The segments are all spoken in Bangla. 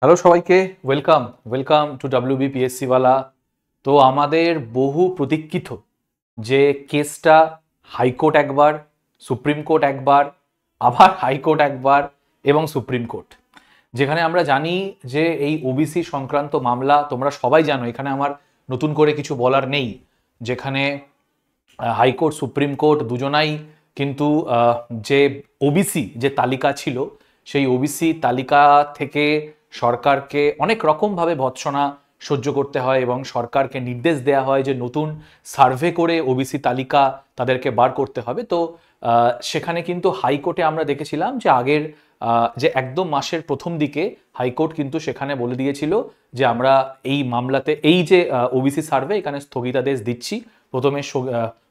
হ্যালো সবাইকে, ওয়েলকাম ওয়েলকাম টু WBPSC ওয়ালা। তো আমাদের বহু প্রতীক্ষিত যে কেসটা, হাইকোর্ট একবার, সুপ্রিম কোর্ট একবার, আবার হাইকোর্ট একবার এবং সুপ্রিম কোর্ট, যেখানে আমরা জানি যে এই ওবিসি সংক্রান্ত মামলা তোমরা সবাই জানো, এখানে আমার নতুন করে কিছু বলার নেই। যেখানে হাইকোর্ট সুপ্রিম কোর্ট দুজনাই কিন্তু যে ওবিসি যে তালিকা ছিল, সেই ওবিসি তালিকা থেকে সরকারকে অনেক রকমভাবে ভৎসনা সহ্য করতে হয় এবং সরকারকে নির্দেশ দেওয়া হয় যে নতুন সার্ভে করে ওবিসি তালিকা তাদেরকে বার করতে হবে। তো সেখানে কিন্তু হাইকোর্টে আমরা দেখেছিলাম যে আগের যে একদম মাসের প্রথম দিকে হাইকোর্ট কিন্তু সেখানে বলে দিয়েছিল যে আমরা এই মামলাতে এই যে ওবিসি সার্ভে এখানে স্থগিতাদেশ দিচ্ছি।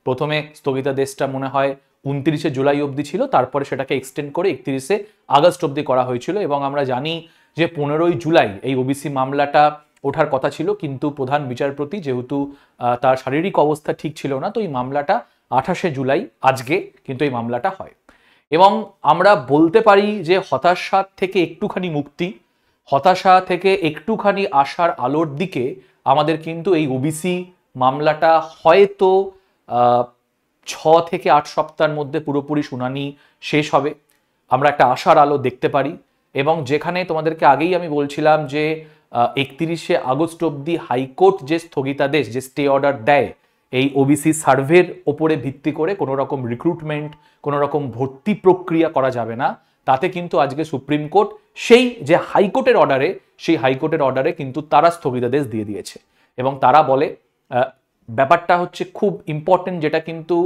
প্রথমে স্থগিতাদেশটা মনে হয় 29শে জুলাই অবধি ছিল, তারপরে সেটাকে এক্সটেন্ড করে 31শে আগস্ট অবধি করা হয়েছিল। এবং আমরা জানি যে 15ই জুলাই এই ওবিসি মামলাটা ওঠার কথা ছিল, কিন্তু প্রধান বিচারপতি যেহেতু তার শারীরিক অবস্থা ঠিক ছিল না, তো এই মামলাটা 28শে জুলাই আজকে কিন্তু এই মামলাটা হয়। এবং আমরা বলতে পারি যে হতাশা থেকে একটুখানি মুক্তি, হতাশা থেকে একটুখানি আশার আলোর দিকে আমাদের কিন্তু এই ওবিসি মামলাটা হয়তো 6 থেকে 8 সপ্তাহের মধ্যে পুরোপুরি শুনানি শেষ হবে, আমরা একটা আশার আলো দেখতে পারি। এবং যেখানে তোমাদেরকে আগেই আমি বলছিলাম যে 31শে আগস্ট অবধি হাইকোর্ট যে স্থগিতাদেশ, যে স্টে অর্ডার দেয় এই ওবিসি সার্ভের ওপরে ভিত্তি করে কোনো রকম রিক্রুটমেন্ট, কোনো রকম ভর্তি প্রক্রিয়া করা যাবে না, তাতে কিন্তু আজকে সুপ্রিম কোর্ট সেই যে হাইকোর্টের অর্ডারে, সেই হাইকোর্টের অর্ডারে কিন্তু তারা স্থগিতাদেশ দিয়ে দিয়েছে। এবং তারা বলে ব্যাপারটা হচ্ছে খুব ইম্পর্টেন্ট, যেটা কিন্তু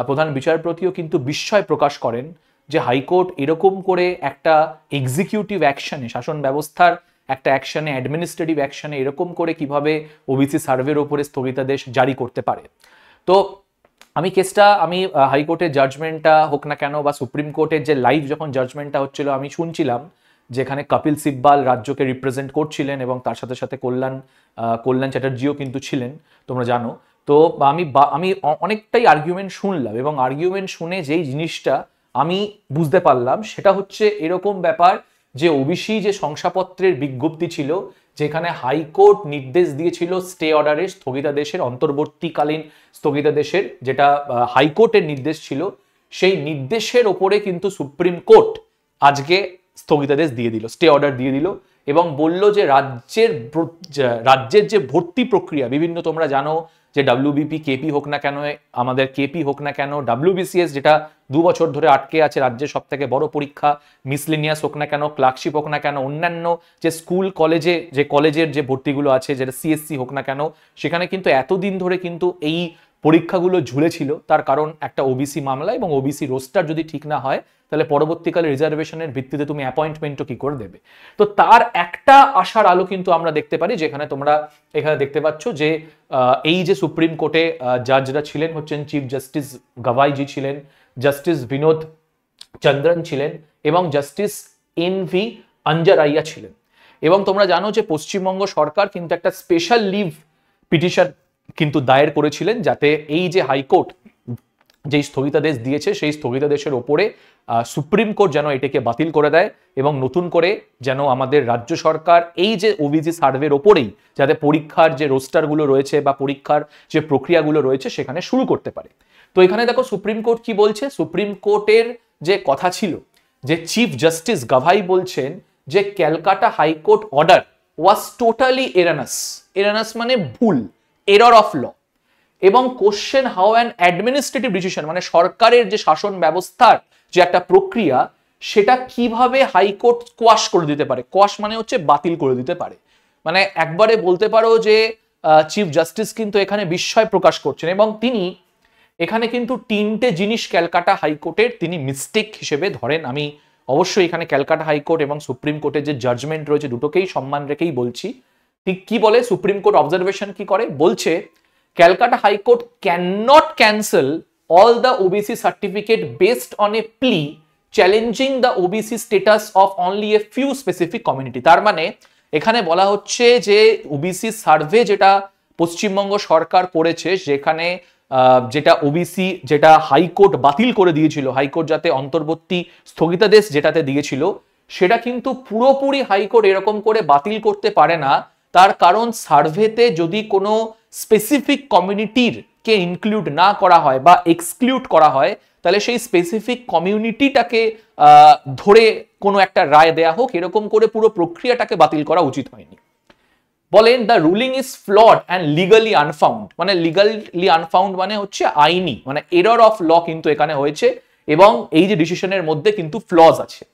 প্রধান বিচারপতিও কিন্তু বিস্ময় প্রকাশ করেন যে হাইকোর্ট এরকম করে একটা এক্সিকিউটিভ অ্যাকশনে, শাসন ব্যবস্থার একটা অ্যাকশনে, অ্যাডমিনিস্ট্রেটিভ অ্যাকশনে এরকম করে কিভাবে ওবিসি সার্ভের ওপরে স্থগিতাদেশ জারি করতে পারে। তো আমি হাইকোর্টের জাজমেন্টটা হোক না কেন বা সুপ্রিম কোর্টের যে লাইভ যখন জাজমেন্টটা হচ্ছিল আমি শুনছিলাম, যেখানে কপিল সিব্বাল রাজ্যকে রিপ্রেজেন্ট করছিলেন এবং তার সাথে সাথে কল্যাণ চ্যাটার্জিও কিন্তু ছিলেন, তোমরা জানো। তো আমি অনেকটাই আর্গুমেন্ট শুনলাম এবং আর্গুমেন্ট শুনে যেই জিনিসটা আমি বুঝতে পারলাম সেটা হচ্ছে এরকম ব্যাপার যে ওবিসি যে শংসাপত্রের বিজ্ঞপ্তি ছিল, যেখানে হাইকোর্ট নির্দেশ দিয়েছিল স্টে অর্ডারের স্থগিতাদেশের, অন্তর্বর্তীকালীন স্থগিতাদেশের যেটা হাইকোর্টের নির্দেশ ছিল, সেই নির্দেশের ওপরে কিন্তু সুপ্রিম কোর্ট আজকে স্থগিতাদেশ দিয়ে দিল, স্টে অর্ডার দিয়ে দিল এবং বলল যে রাজ্যের যে ভর্তি প্রক্রিয়া বিভিন্ন, তোমরা জানো যে WBP কেপি হোক না কেন, আমাদের কেপি হোক না কেন, WBCS যেটা 2 বছর ধরে আটকে আছে রাজ্যের সব থেকে বড় পরীক্ষা, মিসলিনিয়াস হোক না কেন, ক্লার্কশিপ হোক না কেন, অন্যান্য যে স্কুল কলেজের যে ভর্তিগুলো আছে, যেটা CSC হোক না কেন, সেখানে কিন্তু এতদিন ধরে কিন্তু এই পরীক্ষাগুলো ঝুলেছিল। তার কারণ একটা ওবিসি মামলা এবং ওবিসি রোস্টার যদি ঠিক না হয়, তাহলে পরবর্তীকালে রিজার্ভেশনের ভিত্তিতে তুমি অ্যাপয়েন্টমেন্টও কি করে দেবে। তো তার একটা আশার আলো কিন্তু আমরা দেখতে পারি, যেখানে তোমরা এখানে দেখতে পাচ্ছ যে এই যে সুপ্রিম কোর্টে জাজরা ছিলেন হচ্ছেন চিফ জাস্টিস গাভাইজি ছিলেন, জাস্টিস বিনোদ চন্দ্রন ছিলেন এবং জাস্টিস NV আঞ্জারাইয়া ছিলেন। এবং তোমরা জানো যে পশ্চিমবঙ্গ সরকার কিন্তু একটা স্পেশাল লিভ পিটিশন কিন্তু দায়ের করেছিলেন, যাতে এই যে হাইকোর্ট যেই স্থগিতাদেশ দিয়েছে সেই স্থগিতাদেশের ওপরে সুপ্রিম কোর্ট যেন এটাকে বাতিল করে দেয় এবং নতুন করে যেন আমাদের রাজ্য সরকার এই যে ওবিসি সার্ভের ওপরেই যাতে পরীক্ষার যে রোস্টারগুলো রয়েছে বা পরীক্ষার যে প্রক্রিয়াগুলো রয়েছে সেখানে শুরু করতে পারে। তো এখানে দেখো সুপ্রিম কোর্ট কি বলছে। সুপ্রিম কোর্টের যে কথা ছিল, যে চিফ জাস্টিস গাভাই বলছেন যে Calcutta high court order was totally erroneous মানে ভুল, এরর অফ ল, এবং question how an administrative decision মানে সরকারের যে শাসন ব্যবস্থার যে একটা প্রক্রিয়া, সেটা কিভাবে হাইকোর্ট কোয়াশ করে দিতে পারে। কোয়াশ মানে হচ্ছে বাতিল করে দিতে পারে, মানে একবারে বলতে পারো যে চিফ জাস্টিস কিন্তু এখানে বিস্ময় প্রকাশ করছেন এবং তিনি এখানে কিন্তু 3টে জিনিস ক্যালকাটা হাইকোর্টের তিনি মিস্টেক হিসেবে ধরেন। আমি অবশ্যই এখানে ক্যালকাটা হাইকোর্ট এবং সুপ্রিম কোর্টের যে জাজমেন্ট রয়েছে দুটোকেই সম্মান রেখেই বলছি। ঠিক কি বলে সুপ্রিম কোর্ট অবজারভেশন কি করে, বলছে Calcutta High Court cannot cancel all the OBC certificate based on a plea challenging the OBC status of only a few specific community। তার মানে এখানে বলা হচ্ছে যে ওবিসি সার্ভে যেটা পশ্চিমবঙ্গ সরকার করেছে, যেখানে যেটা ওবিসি যেটা হাইকোর্ট বাতিল করে দিয়েছিল, হাইকোর্ট যাতে অন্তর্বর্তী স্থগিতাদেশ যেটাতে দিয়েছিল, সেটা কিন্তু পুরোপুরি হাইকোর্ট এরকম করে বাতিল করতে পারে না। তার কারণ সার্ভেতে যদি কোনো স্পেসিফিক কমিউনিটির কে ইনক্লুড না করা হয় বা এক্সক্লুড করা হয়, তাহলে সেই স্পেসিফিক কমিউনিটিটাকে ধরে কোনো একটা রায় দেয়া হোক, এরকম করে পুরো প্রক্রিয়াটাকে বাতিল করা উচিত হয়নি। বলেন the ruling is flawed and legally unfounded, মানে লিগালি আনফাউন্ড মানে হচ্ছে আইনি, মানে এরর অফ ল কিন্তু এখানে হয়েছে এবং এই যে ডিসিশনের মধ্যে কিন্তু ফ্লজ আছে।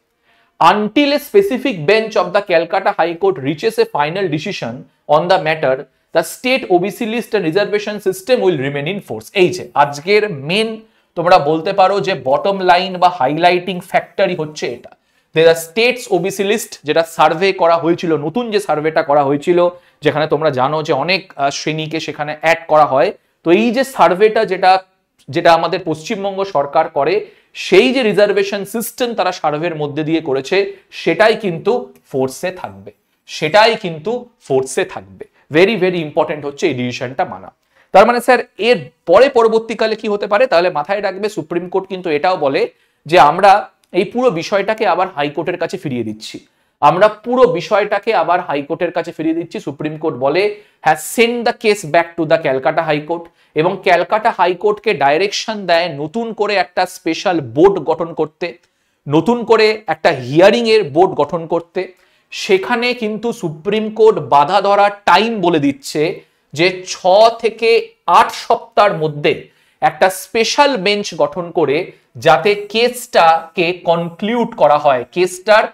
Until a specific bench of the Calcutta High Court reaches a final decision on the matter, the state OBC list and reservation system will remain in force. এই যে আজকের মেন তোমরা বলতে পারো যে বটম লাইন বা হাইলাইটিং ফ্যাক্টরই হচ্ছে এটা। দ্য স্টেটস ওবিসি লিস্ট যেটা সার্ভে করা হয়েছিল, নতুন যে সার্ভেটা করা হয়েছিল, যেখানে তোমরা জানো যে অনেক শ্রেণীকে সেখানে অ্যাড করা হয়, তো এই যে সার্ভেটা যেটা আমাদের পশ্চিমবঙ্গ সরকার করে, সেই যে রিজার্ভেশন সিস্টেম তারা সার্ভের মধ্যে দিয়ে করেছে, সেটাই কিন্তু ফোর্সে থাকবে, সেটাই কিন্তু ফোর্সে থাকবে। ভেরি ভেরি ইম্পর্টেন্ট হচ্ছে এই ডিসিশনটা মানা। তার মানে স্যার এর পরে পরবর্তীকালে কি হতে পারে, তাহলে মাথায় রাখবে সুপ্রিম কোর্ট কিন্তু এটাও বলে যে আমরা এই পুরো বিষয়টাকে আবার হাইকোর্টের কাছে ফিরিয়ে দিচ্ছি, আমরা পুরো বিষয়টাকে আবার হাইকোর্টের কাছে ফিরিয়ে দিচ্ছি। সুপ্রিম কোর্ট বলে has send the case back to the Calcutta high court, এবং ক্যালকাটা হাইকোর্টকে ডাইরেকশন দেয় নতুন করে একটা স্পেশাল বোর্ড গঠন করতে, নতুন করে একটা হিয়ারিং এর বোর্ড গঠন করতে। সেখানে কিন্তু সুপ্রিম কোর্ট বাধা ধরার টাইম বলে দিচ্ছে যে 6 থেকে 8 সপ্তাহের মধ্যে একটা স্পেশাল বেঞ্চ গঠন করে যাতে কেসটাকে কনক্লুড করা হয়, কেসটার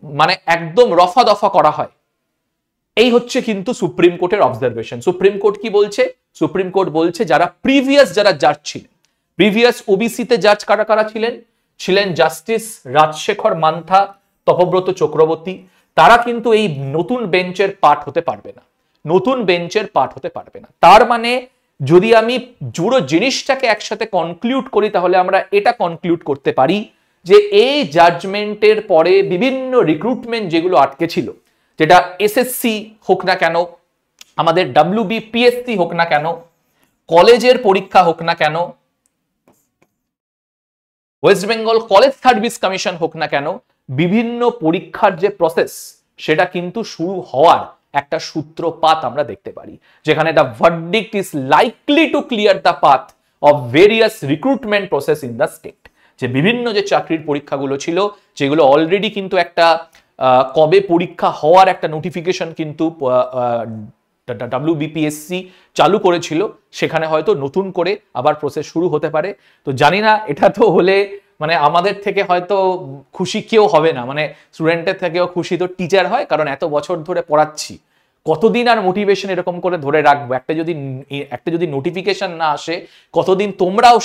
মানে একদম রফা দফা করা হয়। এই হচ্ছে কিন্তু সুপ্রিম কোর্টের অবজারভেশন। সুপ্রিম কোর্ট কি বলছে? সুপ্রিম কোর্ট বলছে যারা প্রিভিয়াস জাজ ছিলেন, প্রিভিয়াস ওবিসিতে জাজ কারা কারা ছিলেন জাস্টিস রাজশেখর মান্থা, তপব্রত চক্রবর্তী, তারা কিন্তু এই নতুন বেঞ্চের পার্ট হতে পারবে না, নতুন বেঞ্চের পার্ট হতে পারবে না। তার মানে যদি আমি পুরো জিনিসটাকে একসাথে কনক্লুড করি, তাহলে আমরা এটা কনক্লুড করতে পারি যে এই জাজমেন্টের পরে বিভিন্ন রিক্রুটমেন্ট যেগুলো আটকে ছিল, যেটা এসএসসি হোক না কেন, আমাদের WBPSC হোক না কেন, কলেজের পরীক্ষা হোক না কেন, West Bengal college service commission হোক না কেন, বিভিন্ন পরীক্ষার যে প্রসেস সেটা কিন্তু শুরু হওয়ার একটা সূত্রপাত আমরা দেখতে পারি, যেখানে the verdict is likely to clear the path of various recruitment process in the state. যে বিভিন্ন যে চাকরির পরীক্ষাগুলো ছিল, যেগুলো অলরেডি কিন্তু একটা কবে পরীক্ষা হওয়ার একটা নোটিফিকেশন কিন্তু WBPSC চালু করেছিল, সেখানে হয়তো নতুন করে আবার প্রসেস শুরু হতে পারে। তো জানি না, এটা তো হলে মানে আমাদের থেকে হয়তো খুশি কেউ হবে না, মানে স্টুডেন্টের থেকেও খুশি তো টিচার হয়, কারণ এত বছর ধরে পড়াচ্ছি, কতদিন আর মোটিভেশন এরকম করে ধরে রাখবো? একটা যদি নোটিফিকেশন না আসে, কতদিন তোমরাও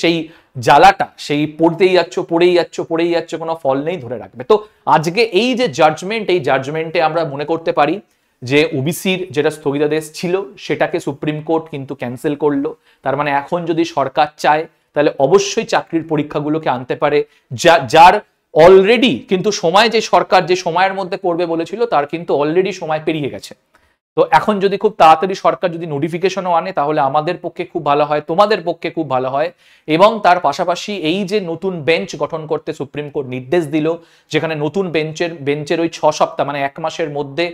সেই জ্বালাটা, সেই পড়েই যাচ্ছ, কোনো ফল নেই, ধরে রাখবে। তো আজকে এই যে জাজমেন্ট, এই জাজমেন্টে আমরা মনে করতে পারি যে ওবিসির যেটা স্থগিতাদেশ ছিল সেটাকে সুপ্রিম কোর্ট কিন্তু ক্যান্সেল করলো। তার মানে এখন যদি সরকার চায় তাহলে অবশ্যই চাকরির পরীক্ষাগুলোকে আনতে পারে, যার অলরেডি কিন্তু সময়, যে সরকার যে সময়ের মধ্যে করবে বলেছিল তার কিন্তু অলরেডি সময় পেরিয়ে গেছে। তো এখন যদি খুব তাড়াতাড়ি সরকার যদি নোটিফিকেশনও আনে, তাহলে আমাদের পক্ষে খুব ভালো হয়, তোমাদের পক্ষে খুব ভালো হয়। এবং তার পাশাপাশি এই যে নতুন বেঞ্চ গঠন করতে সুপ্রিম কোর্ট নির্দেশ দিল, যেখানে নতুন বেঞ্চের ওই 6 সপ্তাহ মানে 1 মাসের মধ্যে,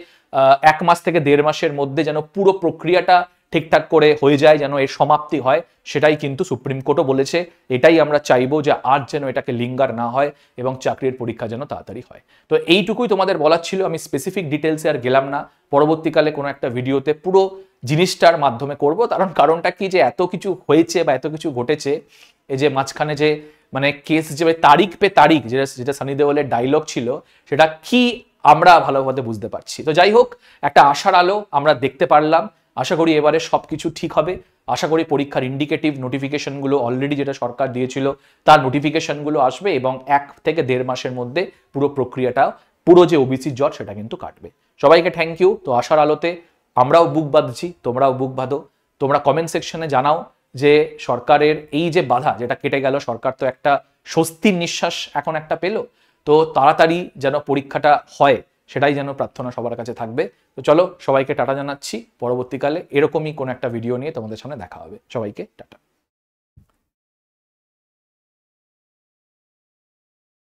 1 মাস থেকে 1.5 মাসের মধ্যে যেন পুরো প্রক্রিয়াটা ঠিকঠাক করে হয়ে যায়, যেন এর সমাপ্তি হয়, সেটাই কিন্তু সুপ্রিম কোর্টও বলেছে। এটাই আমরা চাইবো যে আর যেন এটাকে লিঙ্গার না হয় এবং চাকরির পরীক্ষা যেন তাড়াতাড়ি হয়। তো এইটুকুই তোমাদের বলার ছিল, আমি স্পেসিফিক ডিটেলসে আর গেলাম না, পরবর্তীকালে কোনো একটা ভিডিওতে পুরো জিনিসটার মাধ্যমে করব। কারণটা কি, যে এত কিছু হয়েছে বা এত কিছু ঘটেছে, এই যে মাঝখানে যে মানে কেস যে তারিখ পে তারিখ, যেটা সানি দেওলের ডায়লগ ছিল, সেটা কি আমরা ভালোভাবে বুঝতে পারছি। তো যাই হোক, একটা আশার আলো আমরা দেখতে পারলাম। আশা করি এবারে সবকিছু ঠিক হবে। আশা করি পরীক্ষার ইন্ডিকেটিভ নোটিফিকেশনগুলো অলরেডি যেটা সরকার দিয়েছিল তার নোটিফিকেশনগুলো আসবে এবং 1 থেকে 1.5 মাসের মধ্যে পুরো প্রক্রিয়াটা, পুরো যে ওবিসি জট সেটা কিন্তু কাটবে। সবাইকে থ্যাংক ইউ। তো আশার আলোতে আমরাও বুক বাঁধছি, তোমরাও বুক বাঁধো। তোমরা কমেন্ট সেকশনে জানাও যে সরকারের এই যে বাধা যেটা কেটে গেল, সরকার তো একটা স্বস্তির নিঃশ্বাস এখন একটা পেল। তো তাড়াতাড়ি যেন পরীক্ষাটা হয় সেটাই যেন প্রার্থনা সবার কাছে থাকবে। তো চলো, সবাইকে টাটা জানাচ্ছি। পরবর্তীকালে এরকমই কোনো একটা ভিডিও নিয়ে তোমাদের সামনে দেখা হবে। সবাইকে টাটা।